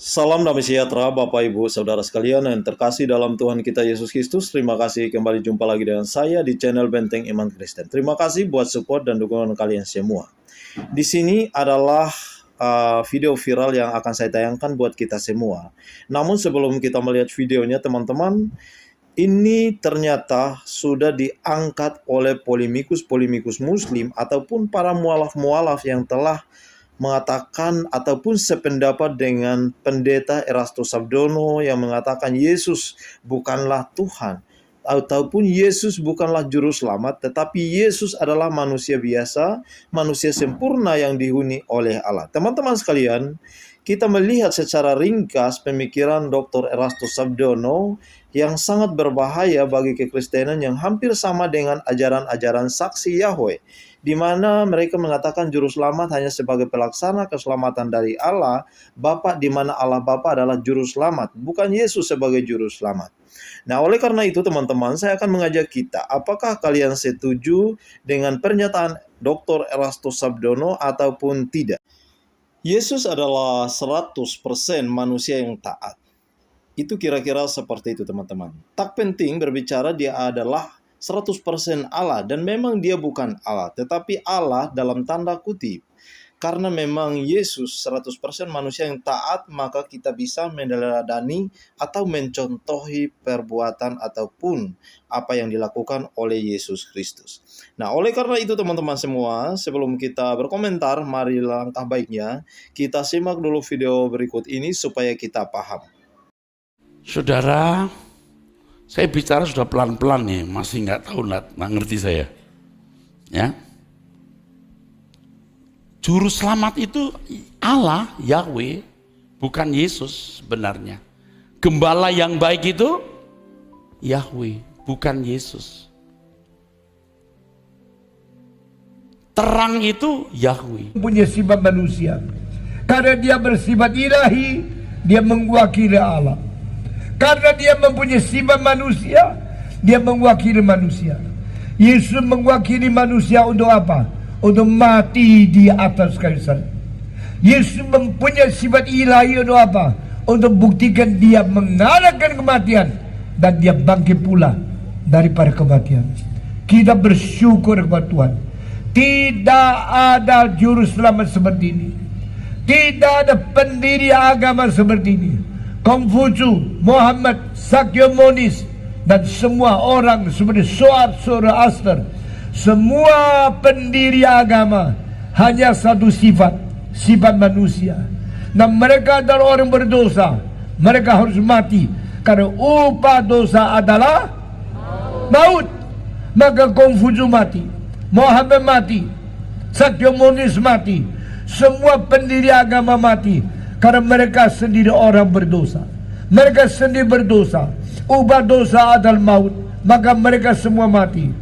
Salam damai sejahtera Bapak Ibu Saudara sekalian yang terkasih dalam Tuhan kita Yesus Kristus. Terima kasih kembali jumpa lagi dengan saya di channel Benteng Iman Kristen. Terima kasih buat support dan dukungan kalian semua. Di sini adalah video viral yang akan saya tayangkan buat kita semua. Namun sebelum kita melihat videonya teman-teman, ini ternyata sudah diangkat oleh polemikus muslim ataupun para mualaf-mualaf yang telah mengatakan ataupun sependapat dengan pendeta Erastus Sabdono yang mengatakan Yesus bukanlah Tuhan ataupun Yesus bukanlah juru selamat, tetapi Yesus adalah manusia biasa, manusia sempurna yang dihuni oleh Allah. Teman-teman sekalian, kita melihat secara ringkas pemikiran Dr. Erastus Sabdono yang sangat berbahaya bagi kekristenan yang hampir sama dengan ajaran-ajaran saksi Yahweh, di mana mereka mengatakan juru selamat hanya sebagai pelaksana keselamatan dari Allah Bapa, di mana Allah Bapa adalah juru selamat, bukan Yesus sebagai juru selamat. Nah, oleh karena itu teman-teman, saya akan mengajak kita, apakah kalian setuju dengan pernyataan Dr. Erastus Sabdono ataupun tidak? Yesus adalah 100% manusia yang taat. Itu kira-kira seperti itu teman-teman. Tak penting berbicara dia adalah 100% Allah, dan memang dia bukan Allah, tetapi Allah dalam tanda kutip. Karena memang Yesus 100% manusia yang taat, maka kita bisa meneladani atau mencontohi perbuatan ataupun apa yang dilakukan oleh Yesus Kristus. Nah, oleh karena itu teman-teman semua, sebelum kita berkomentar, mari langkah baiknya kita simak dulu video berikut ini supaya kita paham. Saudara, saya bicara sudah pelan-pelan nih, masih nggak tahu, nggak ngerti saya. Ya, juru selamat itu Allah, Yahweh, bukan Yesus sebenarnya. Gembala yang baik itu Yahweh, bukan Yesus. Terang itu Yahweh. Punya sifat manusia. Karena dia bersifat ilahi, dia mewakili Allah. Karena dia mempunyai sifat manusia, dia mewakili manusia. Yesus mewakili manusia untuk apa? Untuk mati di atas kayu salib. Yesus mempunyai sifat ilahi untuk apa? Untuk buktikan dia mengalahkan kematian dan dia bangkit pula daripada kematian. Kita bersyukur kepada Tuhan. Tidak ada juru selamat seperti ini. Tidak ada pendiri agama seperti ini. Konghucu, Muhammad, Sakyamunis, dan semua orang seperti Zoroaster, semua pendiri agama hanya satu sifat, sifat manusia. Nah, mereka adalah orang berdosa, mereka harus mati karena upah dosa adalah maut. Maka Konghucu mati, Muhammad mati, Sakyamunis mati, semua pendiri agama mati. Karena mereka sendiri orang berdosa. Mereka sendiri berdosa. Ubah dosa adalah maut. Maka mereka semua mati.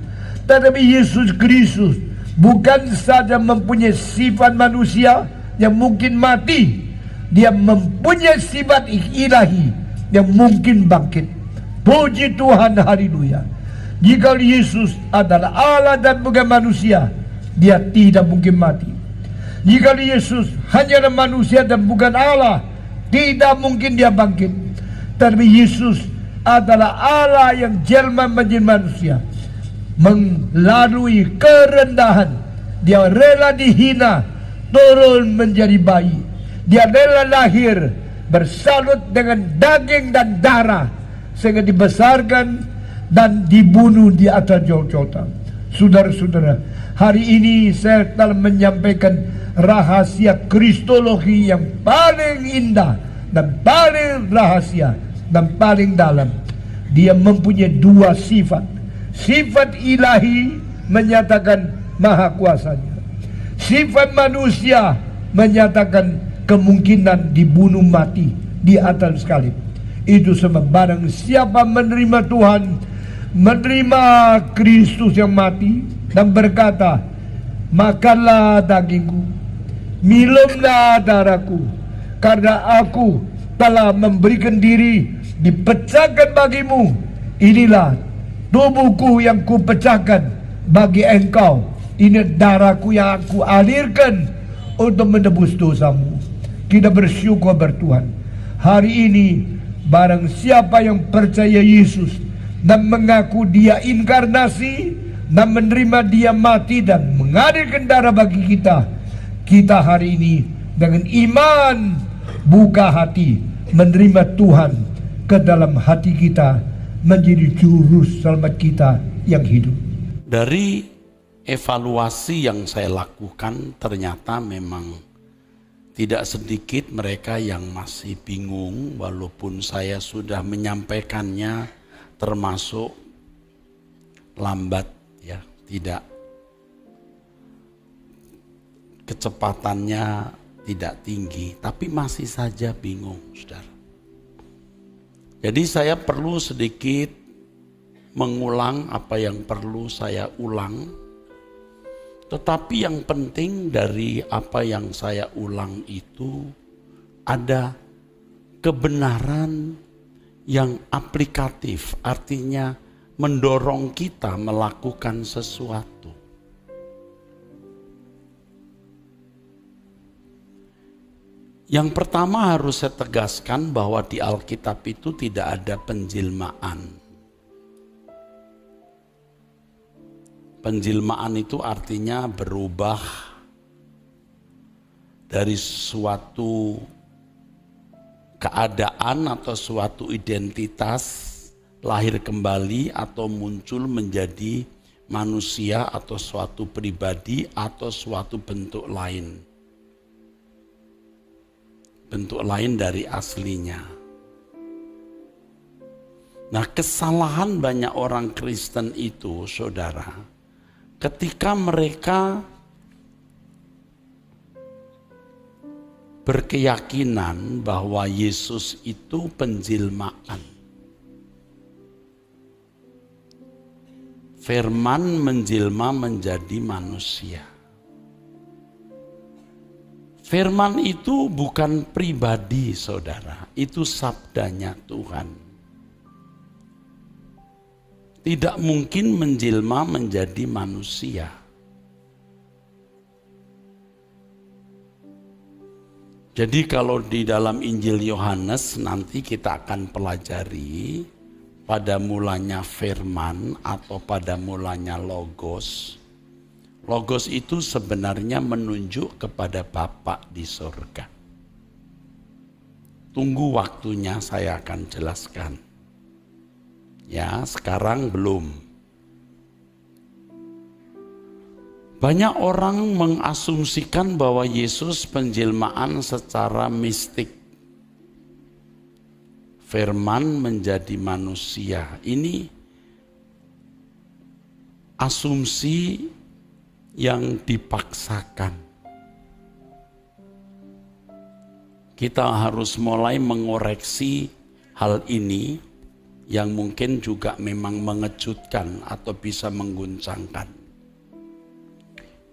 Tetapi Yesus Kristus bukan saja mempunyai sifat manusia yang mungkin mati. Dia mempunyai sifat ilahi yang mungkin bangkit. Puji Tuhan, haleluya. Jika Yesus adalah Allah dan bukan manusia, dia tidak mungkin mati. Jika Yesus hanyalah manusia dan bukan Allah, tidak mungkin dia bangkit. Tapi Yesus adalah Allah yang jelma menjadi manusia, melalui kerendahan. Dia rela dihina, turun menjadi bayi. Dia rela lahir bersalut dengan daging dan darah, sehingga dibesarkan dan dibunuh di atas Golgota. Saudara-saudara, hari ini saya telah menyampaikan rahasia kristologi yang paling indah dan paling rahasia dan paling dalam. Dia mempunyai dua sifat. Sifat ilahi menyatakan maha kuasanya. Sifat manusia menyatakan kemungkinan dibunuh mati di atas salib. Itu sebab barang siapa menerima Tuhan, menerima Kristus yang mati dan berkata, makanlah dagingku, minumlah darahku, karena aku telah memberikan diri dipecahkan bagimu. Inilah tubuhku yang kupecahkan bagi engkau. Ini darahku yang aku alirkan untuk menebus dosamu. Kita bersyukur bertuhan. Hari ini barang siapa yang percaya Yesus dan mengaku dia inkarnasi dan menerima dia mati dan mengalirkan darah bagi kita, kita hari ini dengan iman buka hati menerima Tuhan ke dalam hati kita, menjadi juru selamat kita yang hidup. Dari evaluasi yang saya lakukan, ternyata memang tidak sedikit mereka yang masih bingung, walaupun saya sudah menyampaikannya, termasuk lambat, ya, tidak, kecepatannya tidak tinggi, tapi masih saja bingung, saudara. Jadi saya perlu sedikit mengulang apa yang perlu saya ulang. Tetapi yang penting dari apa yang saya ulang itu ada kebenaran yang aplikatif, artinya mendorong kita melakukan sesuatu. Yang pertama harus saya tegaskan bahwa di Alkitab itu tidak ada penjelmaan. Penjelmaan itu artinya berubah dari suatu keadaan atau suatu identitas, lahir kembali atau muncul menjadi manusia atau suatu pribadi atau suatu bentuk lain. Bentuk lain dari aslinya. Nah, kesalahan banyak orang Kristen itu, saudara, ketika mereka berkeyakinan bahwa Yesus itu penjelmaan. Firman menjelma menjadi manusia. Firman itu bukan pribadi, saudara, itu sabdanya Tuhan. Tidak mungkin menjelma menjadi manusia. Jadi kalau di dalam Injil Yohanes nanti kita akan pelajari pada mulanya firman atau pada mulanya logos. Logos itu sebenarnya menunjuk kepada Bapa di surga. Tunggu waktunya saya akan jelaskan. Ya, sekarang belum. Banyak orang mengasumsikan bahwa Yesus penjelmaan secara mistik. Firman menjadi manusia. Ini asumsi yang dipaksakan. Kita harus mulai mengoreksi hal ini yang mungkin juga memang mengejutkan atau bisa mengguncangkan.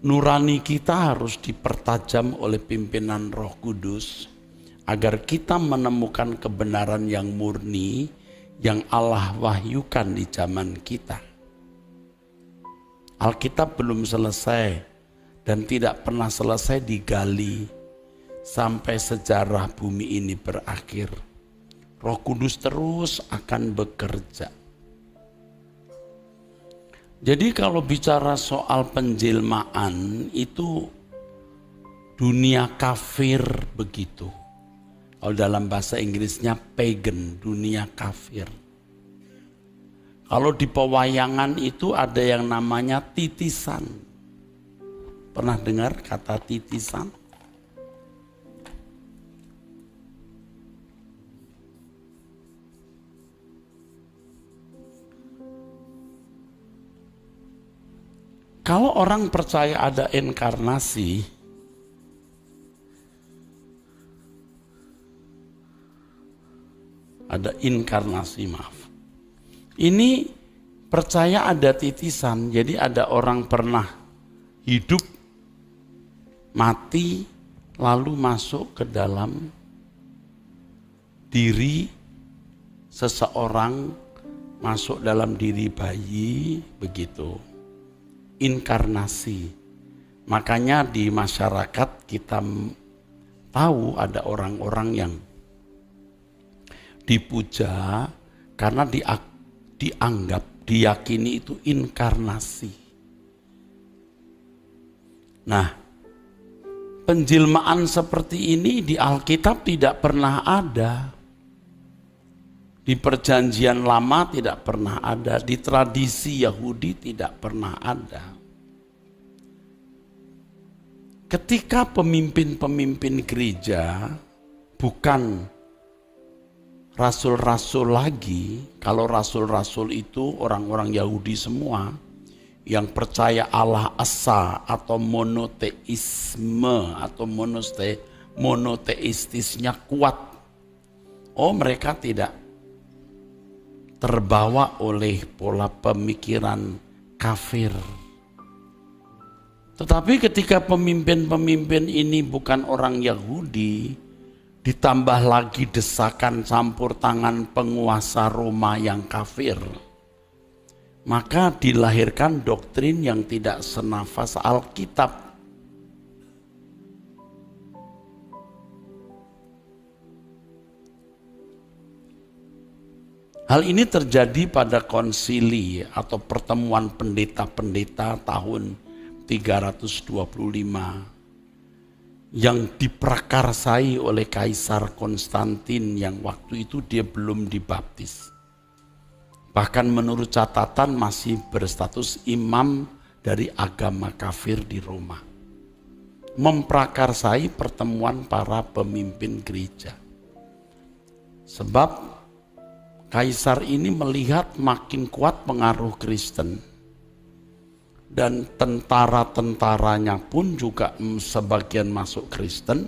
Nurani kita harus dipertajam oleh pimpinan Roh Kudus agar kita menemukan kebenaran yang murni yang Allah wahyukan di zaman kita. Alkitab belum selesai dan tidak pernah selesai digali sampai sejarah bumi ini berakhir. Roh Kudus terus akan bekerja. Jadi kalau bicara soal penjelmaan itu dunia kafir begitu. Kalau dalam bahasa Inggrisnya pagan, dunia kafir. Kalau di pewayangan itu ada yang namanya titisan. Pernah dengar kata titisan? Kalau orang percaya ada inkarnasi, ini percaya ada titisan, jadi ada orang pernah hidup, mati, lalu masuk ke dalam diri seseorang, masuk dalam diri bayi, begitu. Inkarnasi. Makanya di masyarakat kita tahu ada orang-orang yang dipuja karena dianggap, diyakini itu inkarnasi. Nah, penjelmaan seperti ini di Alkitab tidak pernah ada. Di perjanjian lama tidak pernah ada, di tradisi Yahudi tidak pernah ada. Ketika pemimpin-pemimpin gereja bukan rasul-rasul lagi, kalau rasul-rasul itu orang-orang Yahudi semua yang percaya Allah Esa atau monoteisme atau monoteistisnya kuat. Oh, mereka tidak terbawa oleh pola pemikiran kafir. Tetapi ketika pemimpin-pemimpin ini bukan orang Yahudi, ditambah lagi desakan campur tangan penguasa Roma yang kafir, maka dilahirkan doktrin yang tidak senafas Alkitab. Hal ini terjadi pada konsili atau pertemuan pendeta-pendeta tahun 325 yang diprakarsai oleh Kaisar Konstantin yang waktu itu dia belum dibaptis. Bahkan menurut catatan masih berstatus imam dari agama kafir di Roma. Memprakarsai pertemuan para pemimpin gereja. Sebab Kaisar ini melihat makin kuat pengaruh Kristen dan tentara-tentaranya pun juga sebagian masuk Kristen,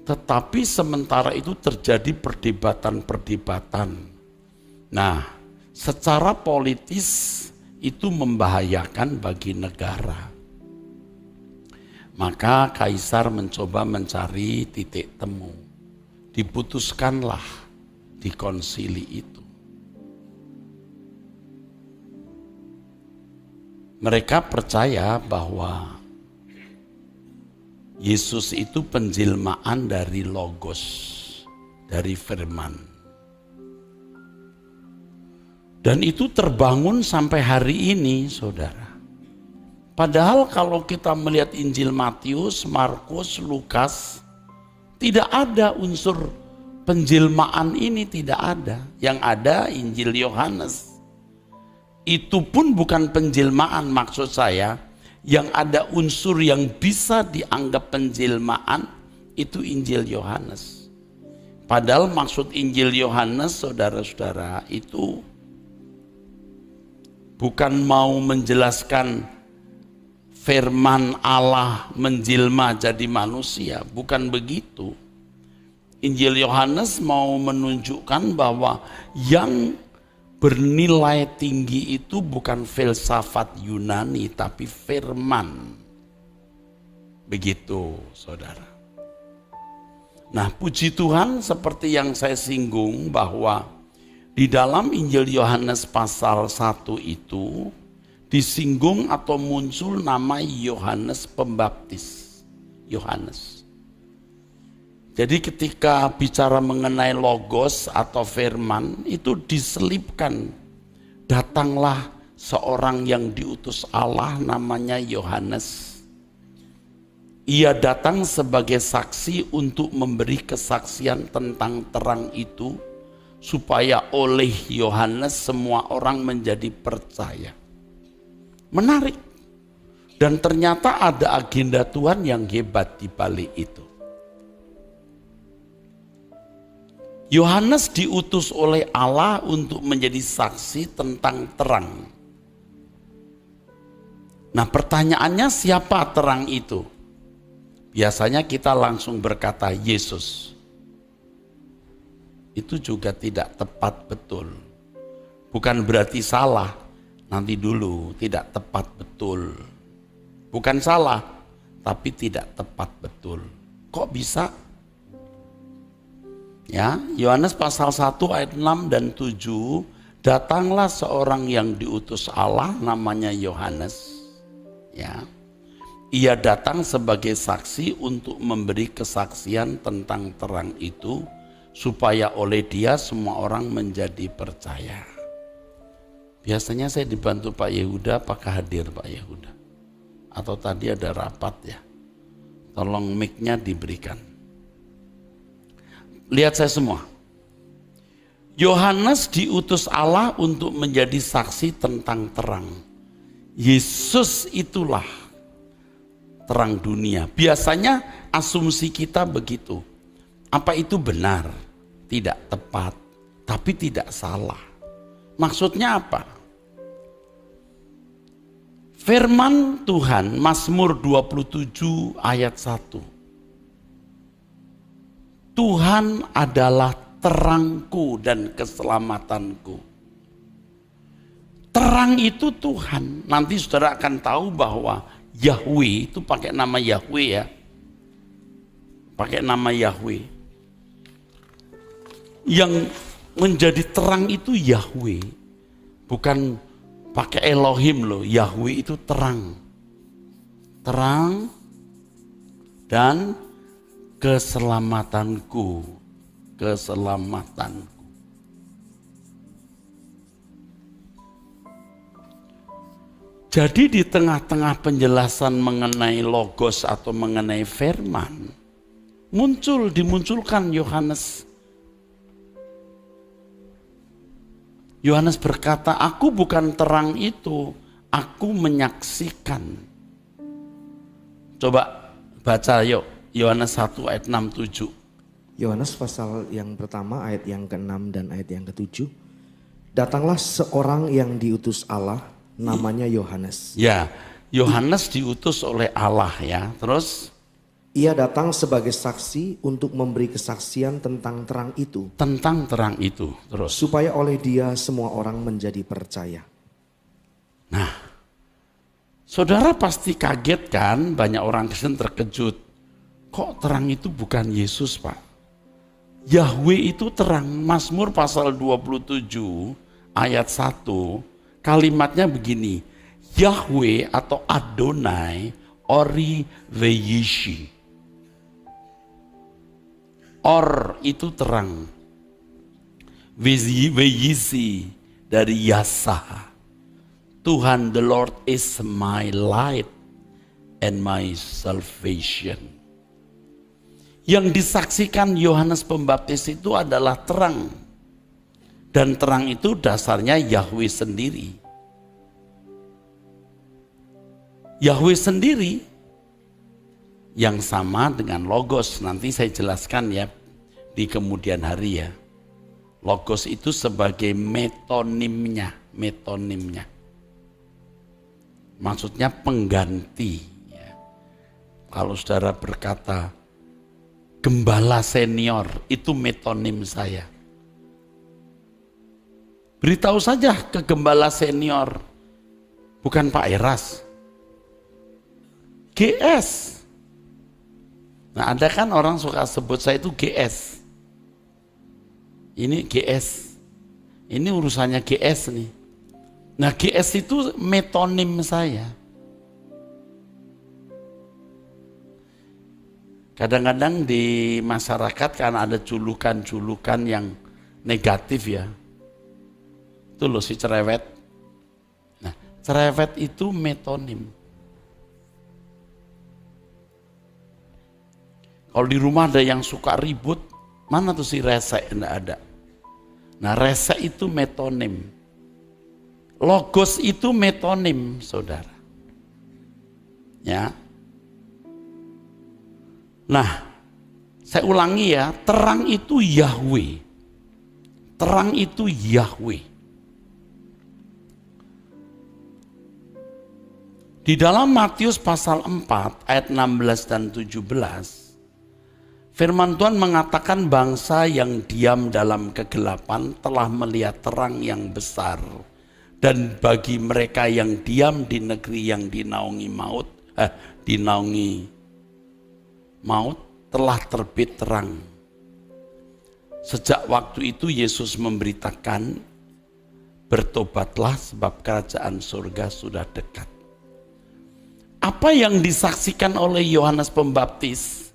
tetapi sementara itu terjadi perdebatan-perdebatan. Nah, secara politis itu membahayakan bagi negara. Maka Kaisar mencoba mencari titik temu. Diputuskanlah di konsili itu. Mereka percaya bahwa Yesus itu penjelmaan dari logos, dari firman. Dan itu terbangun sampai hari ini, saudara. Padahal kalau kita melihat Injil Matius, Markus, Lukas, tidak ada unsur penjelmaan ini, tidak ada. Yang ada Injil Yohanes. Itu pun bukan penjelmaan, maksud saya. Yang ada unsur yang bisa dianggap penjelmaan itu Injil Yohanes. Padahal maksud Injil Yohanes, saudara-saudara, itu bukan mau menjelaskan firman Allah menjelma jadi manusia, bukan begitu. Injil Yohanes mau menunjukkan bahwa yang bernilai tinggi itu bukan filsafat Yunani, tapi firman. Begitu, saudara. Nah, puji Tuhan seperti yang saya singgung bahwa di dalam Injil Yohanes pasal 1 itu disinggung atau muncul nama Yohanes Pembaptis. Yohanes. Jadi ketika bicara mengenai logos atau firman itu diselipkan. Datanglah seorang yang diutus Allah namanya Yohanes. Ia datang sebagai saksi untuk memberi kesaksian tentang terang itu supaya oleh Yohanes semua orang menjadi percaya. Menarik. Dan ternyata ada agenda Tuhan yang hebat di balik itu. Yohanes diutus oleh Allah untuk menjadi saksi tentang terang. Nah, pertanyaannya siapa terang itu? Biasanya kita langsung berkata Yesus. Itu juga tidak tepat betul. Bukan berarti salah. Nanti dulu, tidak tepat betul. Bukan salah, tapi tidak tepat betul. Kok bisa? Ya, Yohanes pasal 1 ayat 6 dan 7, datanglah seorang yang diutus Allah namanya Yohanes. Ya. Ia datang sebagai saksi untuk memberi kesaksian tentang terang itu supaya oleh dia semua orang menjadi percaya. Biasanya saya dibantu Pak Yehuda, apakah hadir Pak Yehuda? Atau tadi ada rapat ya? Tolong mic-nya diberikan. Lihat saya semua. Yohanes diutus Allah untuk menjadi saksi tentang terang. Yesus itulah terang dunia. Biasanya asumsi kita begitu. Apa itu benar? Tidak tepat, tapi tidak salah. Maksudnya apa? Firman Tuhan Mazmur 27 ayat 1. Tuhan adalah terangku dan keselamatanku. Terang itu Tuhan. Nanti saudara akan tahu bahwa Yahweh itu pakai nama Yahweh ya. Pakai nama Yahweh. Yang menjadi terang itu Yahweh. Bukan pakai Elohim loh. Yahweh itu terang. Terang dan keselamatanku. Keselamatanku. Jadi di tengah-tengah penjelasan mengenai logos atau mengenai firman, dimunculkan Yohanes. Yohanes berkata, aku bukan terang itu, aku menyaksikan. Coba baca yuk, Yohanes 1 ayat 6-7. Yohanes pasal yang pertama ayat yang ke-6 dan ayat yang ke-7. Datanglah seorang yang diutus Allah, namanya Yohanes. Ya, Yohanes diutus oleh Allah ya. Terus? Ia datang sebagai saksi untuk memberi kesaksian tentang terang itu. Tentang terang itu. Terus? Supaya oleh dia semua orang menjadi percaya. Nah, saudara pasti kaget kan? Banyak orang Kristen terkejut. Kok terang itu bukan Yesus Pak? Yahweh itu terang. Mazmur pasal 27 ayat 1. Kalimatnya begini, Yahweh atau Adonai Ori Veyishi. Or itu terang. Veyisi dari Yasa. Tuhan the Lord is my light and my salvation. Yang disaksikan Yohanes Pembaptis itu adalah terang. Dan terang itu dasarnya Yahweh sendiri. Yahweh sendiri yang sama dengan Logos. Nanti saya jelaskan ya di kemudian hari ya. Logos itu sebagai metonimnya. Maksudnya pengganti. Ya. Kalau saudara berkata, gembala senior, itu metonim saya. Beritahu saja ke gembala senior, bukan Pak Eras, GS. Nah ada kan orang suka sebut saya itu GS. Ini GS, ini urusannya GS nih. Nah GS itu metonim saya. Kadang-kadang di masyarakat kan ada julukan-julukan yang negatif ya. Itu loh si cerewet. Nah, cerewet itu metonim. Kalau di rumah ada yang suka ribut, mana tuh si rese? Enggak ada. Nah, rese itu metonim. Logos itu metonim, saudara. Ya. Nah, saya ulangi ya, terang itu Yahweh. Terang itu Yahweh. Di dalam Matius pasal 4 ayat 16 dan 17, firman Tuhan mengatakan bangsa yang diam dalam kegelapan telah melihat terang yang besar. Dan bagi mereka yang diam di negeri yang dinaungi maut telah terbit terang. Sejak waktu itu Yesus memberitakan, bertobatlah sebab kerajaan surga sudah dekat. Apa yang disaksikan oleh Yohanes Pembaptis?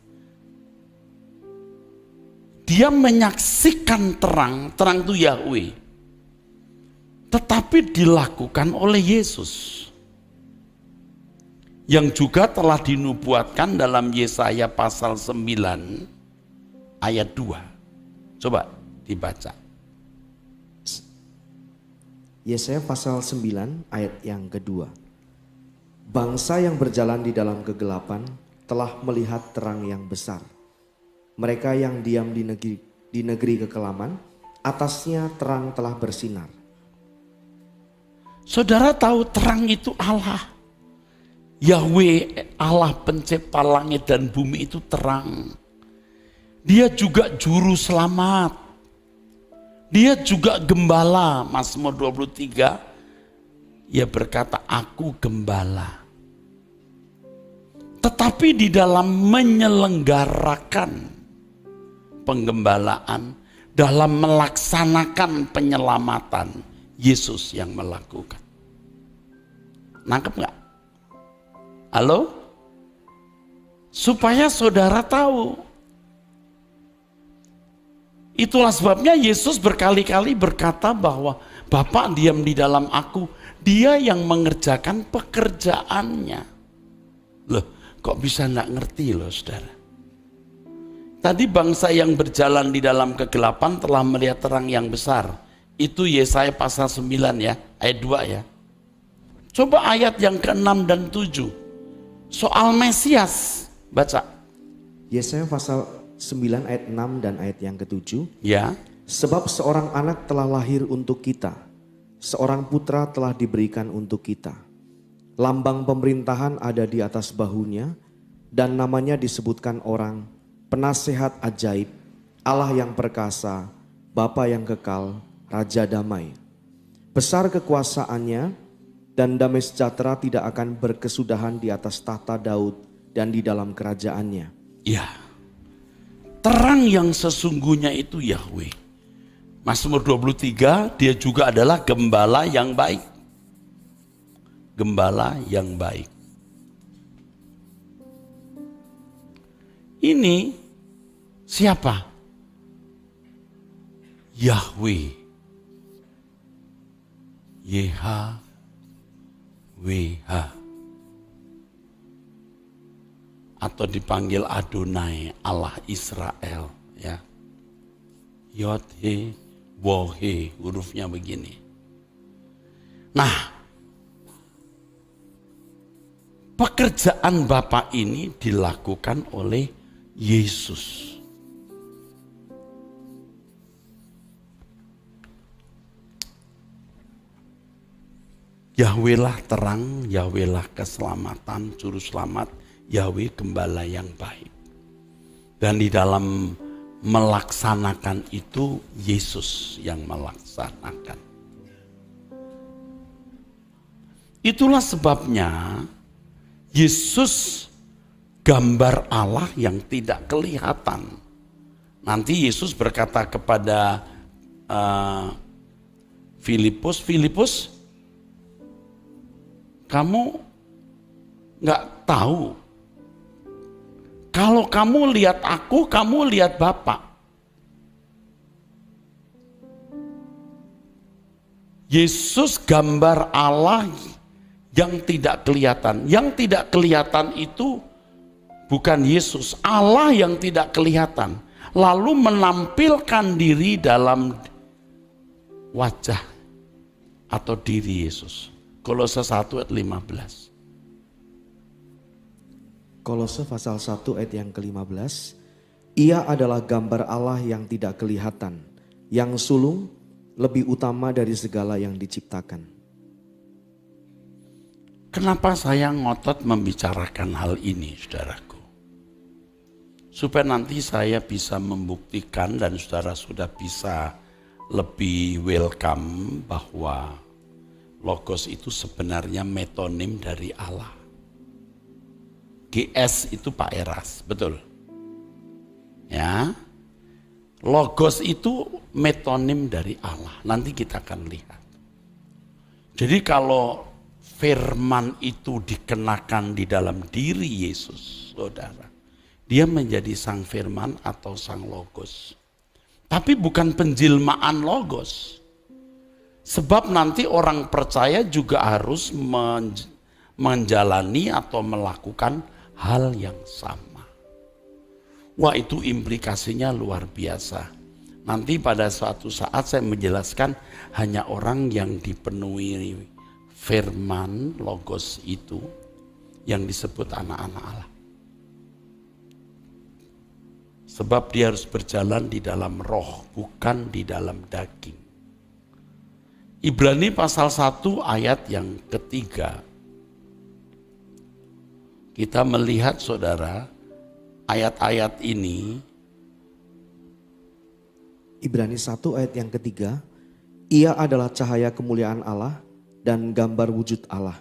dia menyaksikan terang, terang itu Yahweh. Tetapi dilakukan oleh Yesus. Yang juga telah dinubuatkan dalam Yesaya pasal 9 ayat 2. Coba dibaca. Yesaya pasal 9 ayat yang kedua. Bangsa yang berjalan di dalam kegelapan telah melihat terang yang besar. Mereka yang diam di negeri kekelaman, atasnya terang telah bersinar. Saudara tahu terang itu Allah. Yahweh Allah pencipta langit dan bumi itu terang. Dia juga juru selamat. Dia juga gembala. Mazmur 23, ia berkata, aku gembala. Tetapi di dalam menyelenggarakan penggembalaan, dalam melaksanakan penyelamatan, Yesus yang melakukan. Nangkep nggak? Halo? Supaya saudara tahu. Itulah sebabnya Yesus berkali-kali berkata bahwa Bapa diam di dalam aku. Dia yang mengerjakan pekerjaannya. Loh, kok bisa enggak ngerti loh saudara? Tadi bangsa yang berjalan di dalam kegelapan telah melihat terang yang besar. Itu Yesaya pasal 9 ya, ayat 2 ya. Coba ayat yang ke-6 dan 7. Soal Mesias, baca. Yesaya pasal 9 ayat 6 dan ayat yang ke-7. Ya. Sebab seorang anak telah lahir untuk kita, seorang putra telah diberikan untuk kita. Lambang pemerintahan ada di atas bahunya, dan namanya disebutkan orang, Penasehat Ajaib, Allah yang perkasa, Bapa yang kekal, Raja damai. Besar kekuasaannya, dan damai sejahtera tidak akan berkesudahan di atas tahta Daud dan di dalam kerajaannya. Ya, terang yang sesungguhnya itu Yahweh. Mazmur 23, dia juga adalah gembala yang baik. Gembala yang baik. Ini siapa? Yahweh. YHWH. Atau dipanggil Adonai, Allah Israel, ya. Yod he wo he, hurufnya begini. Nah, pekerjaan Bapa ini dilakukan oleh Yesus. Yahweh lah terang, Yahweh lah keselamatan, juru selamat, Yahweh gembala yang baik. Dan di dalam melaksanakan itu, Yesus yang melaksanakan. Itulah sebabnya Yesus gambar Allah yang tidak kelihatan. Nanti Yesus berkata kepada Filipus, Filipus, kamu nggak tahu. Kalau kamu lihat aku, kamu lihat Bapa. Yesus gambar Allah yang tidak kelihatan. Yang tidak kelihatan itu bukan Yesus, Allah yang tidak kelihatan. Lalu menampilkan diri dalam wajah atau diri Yesus. Kolose 1 ayat 15. Kolose pasal 1 ayat yang ke-15. Ia adalah gambar Allah yang tidak kelihatan, yang sulung, lebih utama dari segala yang diciptakan. Kenapa saya ngotot membicarakan hal ini, saudaraku? Supaya nanti saya bisa membuktikan dan saudara sudah bisa lebih welcome bahwa Logos itu sebenarnya metonim dari Allah. GS itu Pak Eras, betul? Ya. Logos itu metonim dari Allah. Nanti kita akan lihat. Jadi kalau firman itu dikenakan di dalam diri Yesus, saudara, dia menjadi sang firman atau sang logos. Tapi bukan penjelmaan logos. Sebab nanti orang percaya juga harus menjalani atau melakukan hal yang sama. Wah, itu implikasinya luar biasa. Nanti pada suatu saat saya menjelaskan hanya orang yang dipenuhi firman logos itu yang disebut anak-anak Allah. Sebab dia harus berjalan di dalam roh, bukan di dalam daging. Ibrani pasal 1 ayat yang ketiga. Kita melihat saudara, ayat-ayat ini. Ibrani 1 ayat yang ketiga, ia adalah cahaya kemuliaan Allah dan gambar wujud Allah,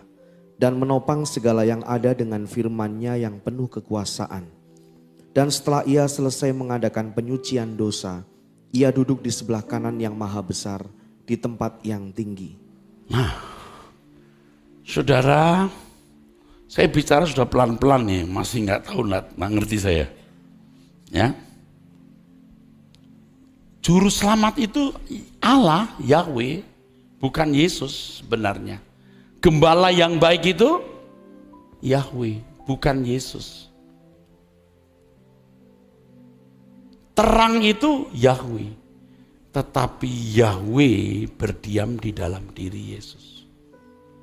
dan menopang segala yang ada dengan firman-Nya yang penuh kekuasaan. Dan setelah ia selesai mengadakan penyucian dosa, ia duduk di sebelah kanan yang maha besar di tempat yang tinggi. Nah, saudara, saya bicara sudah pelan-pelan nih, masih nggak tahu, nggak ngerti saya. Ya, Juru selamat itu Allah, Yahweh, bukan Yesus sebenarnya. Gembala yang baik itu Yahweh, bukan Yesus. Terang itu Yahweh, tetapi Yahweh berdiam di dalam diri Yesus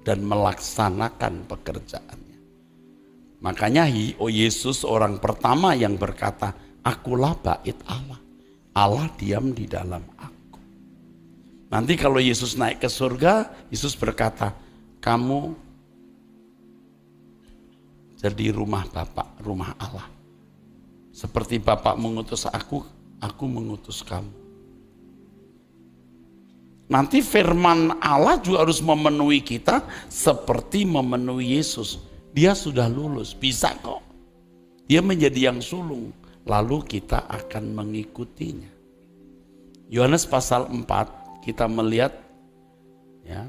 dan melaksanakan pekerjaannya. Makanya Yesus orang pertama yang berkata, akulah bait Allah. Allah diam di dalam aku. Nanti kalau Yesus naik ke surga, Yesus berkata, kamu jadi rumah Bapa, rumah Allah. Seperti Bapa mengutus aku mengutus kamu. Nanti firman Allah juga harus memenuhi kita seperti memenuhi Yesus. Dia sudah lulus, bisa kok. Dia menjadi yang sulung. Lalu kita akan mengikutinya. Yohanes pasal 4 kita melihat ya,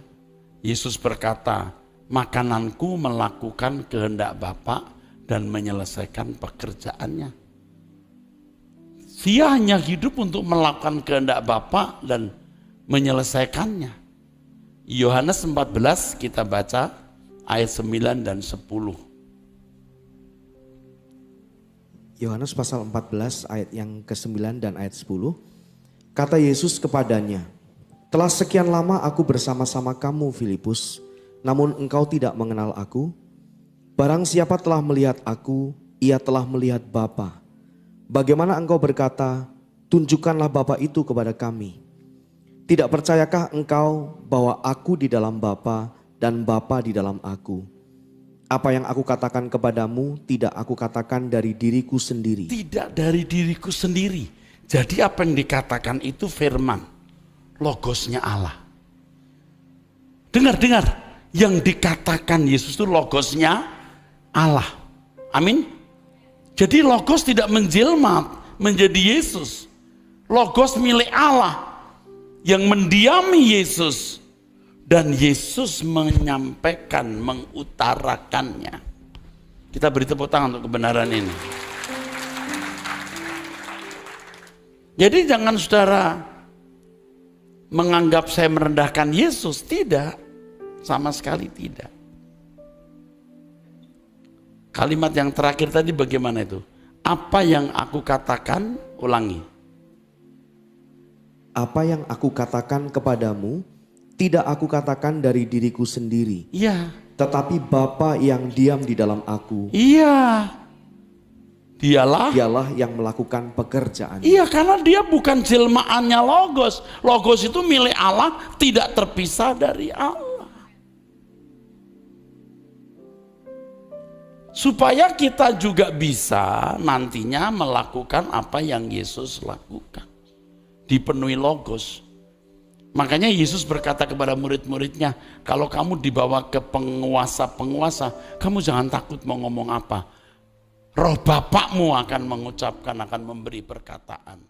Yesus berkata, makananku melakukan kehendak Bapa dan menyelesaikan pekerjaannya. Dia hanya hidup untuk melakukan kehendak Bapa dan menyelesaikannya. Yohanes 14 kita baca ayat 9 dan 10. Yohanes pasal 14 ayat yang ke-9 dan ayat 10. Kata Yesus kepadanya, telah sekian lama aku bersama-sama kamu Filipus, namun engkau tidak mengenal aku. Barang siapa telah melihat aku, ia telah melihat Bapa. Bagaimana engkau berkata, tunjukkanlah Bapa itu kepada kami. Tidak percayakah engkau bahwa aku di dalam Bapa dan Bapa di dalam aku? Apa yang aku katakan kepadamu tidak aku katakan dari diriku sendiri. Tidak dari diriku sendiri. Jadi apa yang dikatakan itu firman, logosnya Allah. Dengar. Yang dikatakan Yesus itu logosnya Allah. Amin. Jadi logos tidak menjelma menjadi Yesus. Logos milik Allah yang mendiami Yesus. Dan Yesus menyampaikan, mengutarakannya. Kita beri tepuk tangan untuk kebenaran ini. Jadi jangan saudara menganggap saya merendahkan Yesus. Tidak, sama sekali tidak. Kalimat yang terakhir tadi bagaimana itu? Apa yang aku katakan, ulangi. Apa yang aku katakan kepadamu, tidak aku katakan dari diriku sendiri. Iya. Tetapi Bapa yang diam di dalam aku. Iya. Dialah yang melakukan pekerjaan. Iya, karena dia bukan jelmaannya logos. Logos itu milik Allah, tidak terpisah dari Allah. Supaya kita juga bisa nantinya melakukan apa yang Yesus lakukan. Dipenuhi logos. Makanya Yesus berkata kepada murid-muridnya, kalau kamu dibawa ke penguasa-penguasa, kamu jangan takut mau ngomong apa. Roh Bapakmu akan mengucapkan, akan memberi perkataan.